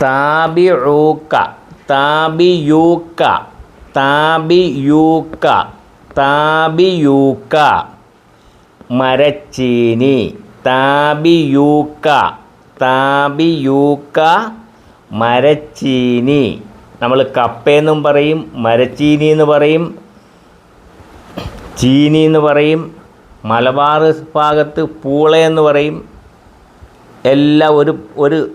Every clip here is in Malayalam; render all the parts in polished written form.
താബിഊക താബിയൂക താബിയൂക താബിയൂക മരച്ചീനി താബിയൂക താബിയൂക മരച്ചീനി. നമ്മൾ കപ്പയെന്നും പറയും, മരച്ചീനി എന്ന് പറയും, ചീനി എന്ന് പറയും. മലബാർ ഭാഗത്ത് പൂളയെന്ന് പറയും. എല്ലാം ഒരു ഒരു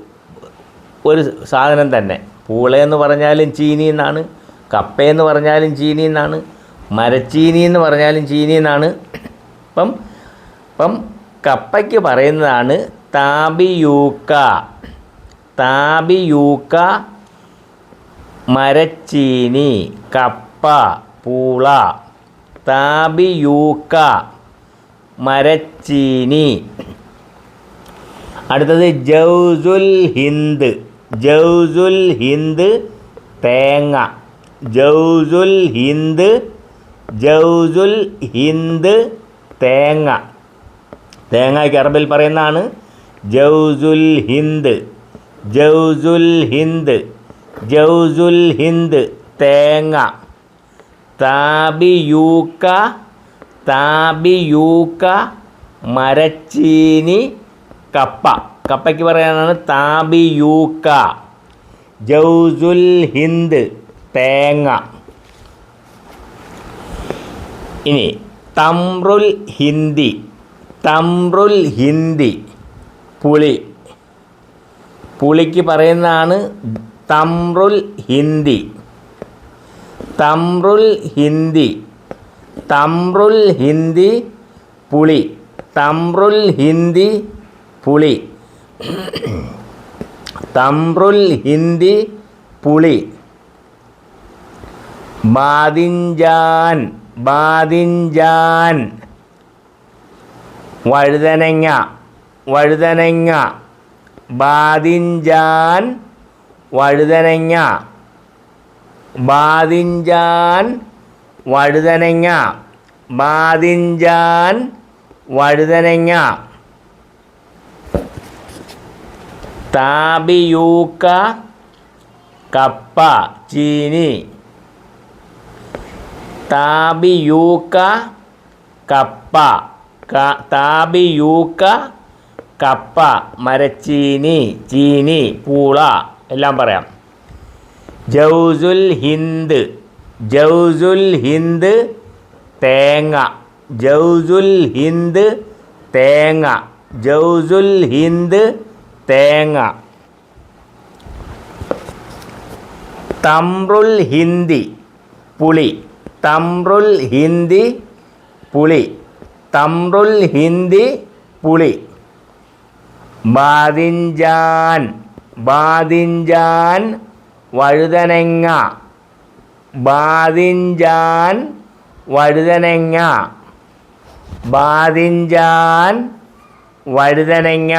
ഒരു സാധനം തന്നെ. പൂളയെന്ന് പറഞ്ഞാലും ചീനി എന്നാണ്, കപ്പയെന്ന് പറഞ്ഞാലും ചീനി എന്നാണ്, മരച്ചീനി എന്ന് പറഞ്ഞാലും ചീനി എന്നാണ്. അപ്പം കപ്പയ്ക്ക് പറയുന്നതാണ് താബിയൂക്ക. താബിയൂക്ക മരച്ചീനി, കപ്പ, പൂള. താബിയൂക്ക മരച്ചീനി. അടുത്തത് ജൗസുൽ ഹിന്ദ്. ജൗസുൽ ഹിന്ദ് തേങ്ങ. ജൗസുൽ ഹിന്ദ്, ജൗസുൽ ഹിന്ദ് തേങ്ങ. തേങ്ങയ്ക്ക് അറബിൽ പറയുന്നതാണ് ജൗസുൽ ഹിന്ദ്. ജൗസുൽ ഹിന്ദ്, ജൗസുൽ ഹിന്ദ് തേങ്ങ. താബിയൂക്ക താബിയൂക്ക മരച്ചീനി, കപ്പ. കപ്പയ്ക്ക് പറയാനാണ് താബിയൂക്ക. ജൗസുൽ ഹിന്ദ് തേങ്ങ. ഇനി തംറുൽ ഹിന്ദി. തംറുൽ ഹിന്ദി പുളി. പുളിക്ക് പറയുന്നതാണ് തംറുൽ ഹിന്ദി. തംറുൽ ഹിന്ദി. തംറുൽ ഹിന്ദി പുളി. തംറുൽ ഹിന്ദി പുളി. തംറുൽ ഹിന്ദി പുളി. ബാദിൻജാൻ. ബാദിൻജാൻ വഴുതനങ്ങ. വഴുതനങ്ങ. ബാദിൻജാൻ വഴുതനങ്ങ. ബാദിൻജാൻ വഴുതനങ്ങ. ബാദിൻജാൻ വഴുതനങ്ങ. താബിയൂക്ക കപ്പ, ചീനി. താബിയൂക്ക കപ്പ. താബിയൂക്ക കപ്പ, മരച്ചീനി, ചീനി, പൂള എല്ലാം പറയാം. ജൗസുൽ ഹിന്ദ്. ജൗസുൽ ഹിന്ദ് തേങ്ങ. ജൗസുൽ ഹിന്ദ് തേങ്ങ. ജൗസുൽ ഹിന്ദ് തേങ്ങ. തംറുൽ ഹിന്ദി പുളി. തംറുൽ ഹിന്ദി പുളി. തംറുൽ ഹിന്ദി പുളി. ബാദിൻജാൻ. ബാദിൻജാൻ വഴുതനങ്ങ. ബാദിൻജാൻ വഴുതനങ്ങ. ബാദിൻജാൻ വഴുതനങ്ങ.